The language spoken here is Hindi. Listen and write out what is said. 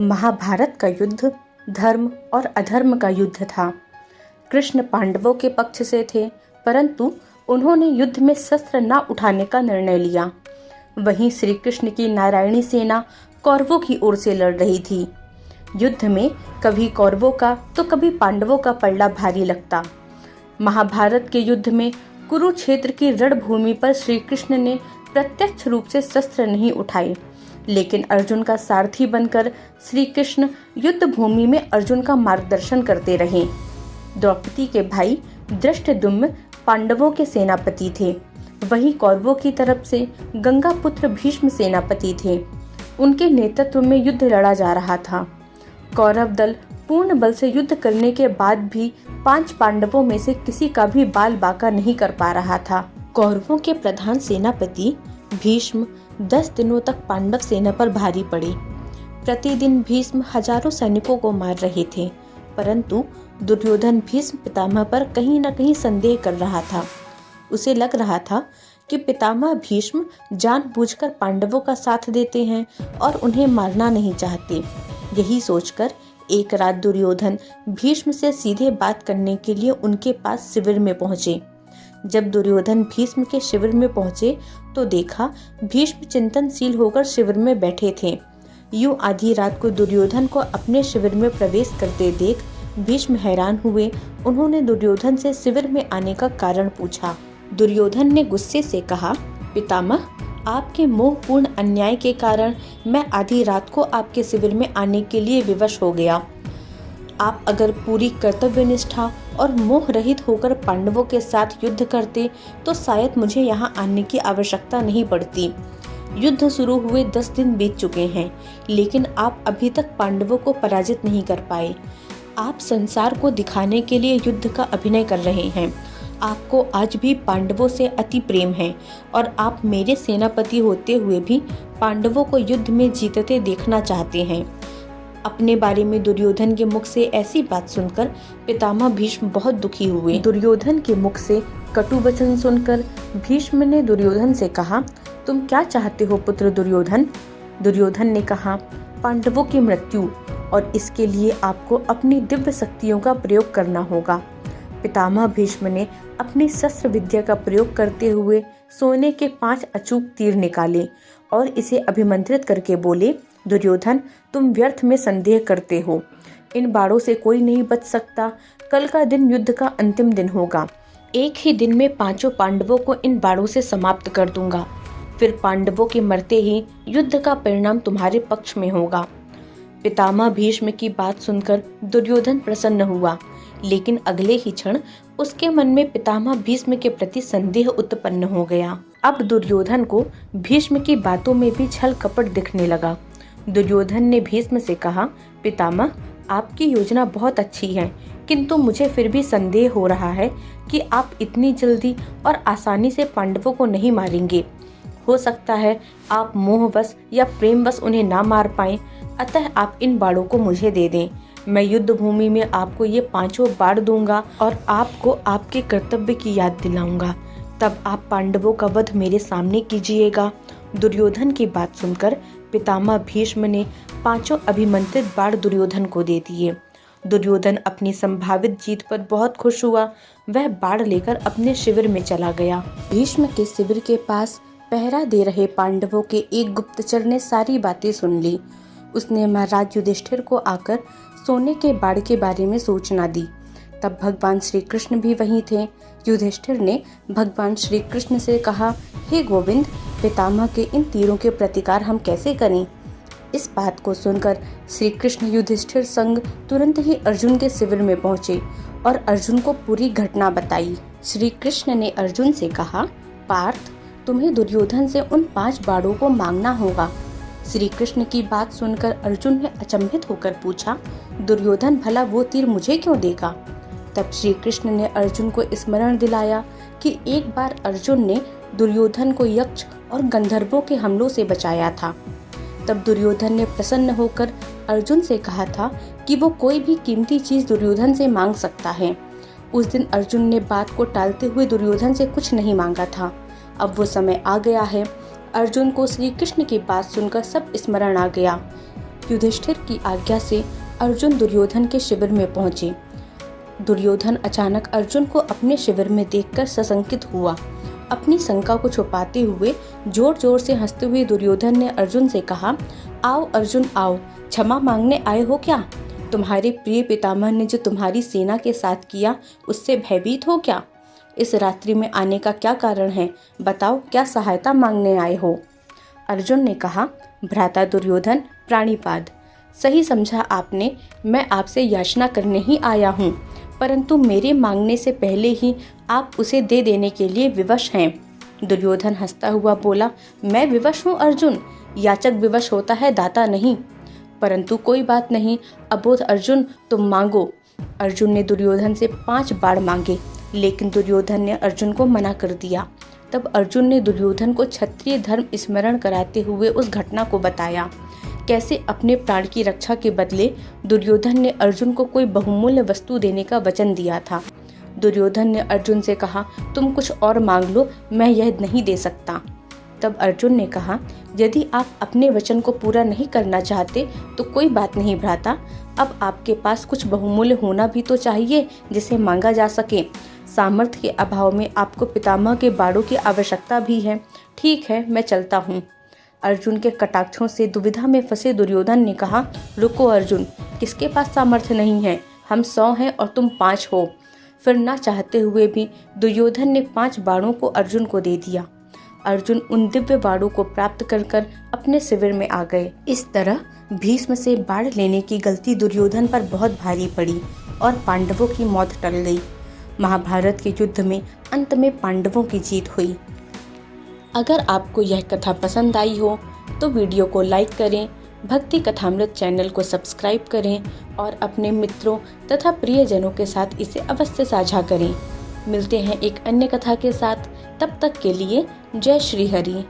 महाभारत का युद्ध धर्म और अधर्म का युद्ध था। कृष्ण पांडवों के पक्ष से थे, परंतु उन्होंने युद्ध में शस्त्र न उठाने का निर्णय लिया। वहीं श्री कृष्ण की नारायणी सेना कौरवों की ओर से लड़ रही थी। युद्ध में कभी कौरवों का तो कभी पांडवों का पलड़ा भारी लगता। महाभारत के युद्ध में कुरुक्षेत्र की रणभूमि पर श्री कृष्ण ने प्रत्यक्ष रूप से शस्त्र नहीं उठाए, लेकिन अर्जुन का सारथी बनकर श्री कृष्ण युद्ध भूमि में अर्जुन का मार्गदर्शन करते रहे। द्रौपदी के भाई धृष्टद्युम्न पांडवों के सेनापति थे, वहीं कौरवों की तरफ से गंगा पुत्र भीष्म सेनापति थे। उनके नेतृत्व में युद्ध लड़ा जा रहा था। कौरव दल पूर्ण बल से युद्ध करने के बाद भी 5 पांडवों में से किसी का भी बाल बांका नहीं कर पा रहा था। कौरवों के प्रधान सेनापति भीष्म 10 दिनों तक पांडव सेना पर भारी पड़े। प्रतिदिन भीष्म हजारों सैनिकों को मार रहे थे, परंतु दुर्योधन भीष्म पितामह पर कहीं न कहीं संदेह कर रहा था। उसे लग रहा था कि पितामह भीष्म जानबूझकर पांडवों का साथ देते हैं और उन्हें मारना नहीं चाहते। यही सोचकर एक रात दुर्योधन भीष्म से सीधे बात करने के लिए उनके पास शिविर में पहुंचे। जब दुर्योधन भीष्म के शिविर में पहुंचे तो देखा भीष्म चिंतनशील होकर शिविर में बैठे थे। यूं आधी रात को दुर्योधन को अपने शिविर में प्रवेश करते देख भीष्म हैरान हुए। उन्होंने दुर्योधन से शिविर में आने का कारण पूछा। दुर्योधन ने गुस्से से कहा, पितामह, आपके मोहपूर्ण अन्याय के कारण मैं आधी रात को आपके शिविर में आने के लिए विवश हो गया। आप अगर पूरी कर्तव्य निष्ठा और मोह रहित होकर पांडवों के साथ युद्ध करते तो शायद मुझे यहाँ आने की आवश्यकता नहीं पड़ती। युद्ध शुरू हुए 10 दिन बीत चुके हैं, लेकिन आप अभी तक पांडवों को पराजित नहीं कर पाए। आप संसार को दिखाने के लिए युद्ध का अभिनय कर रहे हैं। आपको आज भी पांडवों से अति प्रेम है और आप मेरे सेनापति होते हुए भी पांडवों को युद्ध में जीतते देखना चाहते हैं। अपने बारे में दुर्योधन के मुख से ऐसी बात सुनकर पितामह भीष्म बहुत दुखी हुए। दुर्योधन के मुख से कटु वचन सुनकर भीष्म ने दुर्योधन से कहा, तुम क्या चाहते हो पुत्र दुर्योधन? दुर्योधन ने कहा, पांडवों की मृत्यु, और इसके लिए आपको अपनी दिव्य शक्तियों का प्रयोग करना होगा। पितामह भीष्म ने अपनी शस्त्र विद्या का प्रयोग करते हुए सोने के 5 अचूक तीर निकाले और इसे अभिमंत्रित करके बोले, दुर्योधन, तुम व्यर्थ में संदेह करते हो। इन बाणों से कोई नहीं बच सकता। कल का दिन युद्ध का अंतिम दिन होगा। एक ही दिन में 5 पांडवों को इन बाणों से समाप्त कर दूंगा। फिर पांडवों के मरते ही युद्ध का परिणाम तुम्हारे पक्ष में होगा। पितामह भीष्म की बात सुनकर दुर्योधन प्रसन्न हुआ, लेकिन अगले ही क्षण उसके मन में पितामह भीष्म के प्रति संदेह उत्पन्न हो गया। अब दुर्योधन को भीष्म की बातों में भी छल कपट दिखने लगा। दुर्योधन ने भीष्म से कहा, पितामह, आपकी योजना बहुत अच्छी है, किंतु मुझे फिर भी संदेह हो रहा है कि आप इतनी जल्दी और आसानी से पांडवों को नहीं मारेंगे। हो सकता है आप मोहवश या प्रेमवश उन्हें ना मार पाएं, अतः आप इन बाणों को मुझे दे दें। मैं युद्ध भूमि में आपको ये 5 बाण दूंगा और आपको आपके कर्तव्य की याद दिलाऊंगा। तब आप पांडवों का वध मेरे सामने कीजिएगा। दुर्योधन की बात सुनकर पितामह भीष्म ने 5 अभिमंत्रित बाण दुर्योधन को दे दिए। दुर्योधन अपनी संभावित जीत पर बहुत खुश हुआ। वह बाण लेकर अपने शिविर में चला गया। भीष्म के शिविर के पास पहरा दे रहे पांडवों के एक गुप्तचर ने सारी बातें सुन ली। उसने महाराज युधिष्ठिर को आकर सोने के बाण के बारे में सूचना दी। तब भगवान श्री कृष्ण भी वहीं थे। युधिष्ठिर ने भगवान श्री कृष्ण से कहा, हे गोविंद, पितामह के इन तीरों के प्रतिकार हम कैसे करें? इस बात को सुनकर श्री कृष्ण युधिष्ठिर संग तुरंत ही अर्जुन के शिविर में पहुंचे और अर्जुन को पूरी घटना बताई। श्री कृष्ण ने अर्जुन से कहा, पार्थ, तुम्हें दुर्योधन से उन 5 बाणों को मांगना होगा। श्री कृष्ण की बात सुनकर अर्जुन ने अचंभित होकर पूछा, दुर्योधन भला वो तीर मुझे क्यों देगा? तब श्री कृष्ण ने अर्जुन को स्मरण दिलाया कि एक बार अर्जुन ने दुर्योधन को यक्ष और गंधर्वों के हमलों से बचाया था। तब दुर्योधन ने प्रसन्न होकर अर्जुन से कहा था कि वो कोई भी कीमती चीज दुर्योधन से मांग सकता है। उस दिन अर्जुन ने बात को टालते हुए दुर्योधन से कुछ नहीं मांगा था। अब वो समय आ गया है। अर्जुन को श्री कृष्ण की बात सुनकर सब स्मरण आ गया। युधिष्ठिर की आज्ञा से अर्जुन दुर्योधन के शिविर में पहुंचे। दुर्योधन अचानक अर्जुन को अपने शिविर में देखकर सशंकित हुआ। अपनी शंका को छुपाते हुए जोर जोर से हंसते हुए दुर्योधन ने अर्जुन से कहा, आओ अर्जुन आओ, क्षमा मांगने आए हो क्या? तुम्हारे प्रिय पितामह ने जो तुम्हारी सेना के साथ किया उससे भयभीत हो क्या? इस रात्रि में आने का क्या कारण है? बताओ, क्या सहायता मांगने आए हो? अर्जुन ने कहा, भ्राता दुर्योधन प्राणिपाद, सही समझा आपने। मैं आपसे याचना करने ही आया हूँ, परंतु मेरे मांगने से पहले ही आप उसे दे देने के लिए विवश हैं। दुर्योधन हंसता हुआ बोला, मैं विवश हूँ अर्जुन? याचक विवश होता है, दाता नहीं। परंतु कोई बात नहीं, अबोध अर्जुन तुम मांगो। अर्जुन ने दुर्योधन से 5 बाण मांगे, लेकिन दुर्योधन ने अर्जुन को मना कर दिया। तब अर्जुन ने दुर्योधन को क्षत्रिय धर्म स्मरण कराते हुए उस घटना को बताया, कैसे अपने प्राण की रक्षा के बदले दुर्योधन ने अर्जुन को कोई बहुमूल्य वस्तु देने का वचन दिया था। दुर्योधन ने अर्जुन से कहा, तुम कुछ और मांग लो, मैं यह नहीं दे सकता। तब अर्जुन ने कहा, यदि आप अपने वचन को पूरा नहीं करना चाहते तो कोई बात नहीं भ्राता, अब आपके पास कुछ बहुमूल्य होना भी तो चाहिए जिसे मांगा जा सके। सामर्थ्य के अभाव में आपको पितामह के बाणों की आवश्यकता भी है। ठीक है, मैं चलता हूँ। अर्जुन के कटाक्षों से दुविधा में फंसे दुर्योधन ने कहा, रुको अर्जुन, किसके पास सामर्थ्य नहीं है? हम 100 हैं और तुम 5 हो। फिर ना चाहते हुए भी दुर्योधन ने 5 बाणों को अर्जुन को दे दिया। अर्जुन उन दिव्य बाणों को प्राप्त कर अपने शिविर में आ गए। इस तरह भीष्म से बाण लेने की गलती दुर्योधन पर बहुत भारी पड़ी और पांडवों की मौत टल गई। महाभारत के युद्ध में अंत में पांडवों की जीत हुई। अगर आपको यह कथा पसंद आई हो तो वीडियो को लाइक करें, भक्ति कथामृत चैनल को सब्सक्राइब करें और अपने मित्रों तथा प्रियजनों के साथ इसे अवश्य साझा करें। मिलते हैं एक अन्य कथा के साथ, तब तक के लिए जय श्री हरि।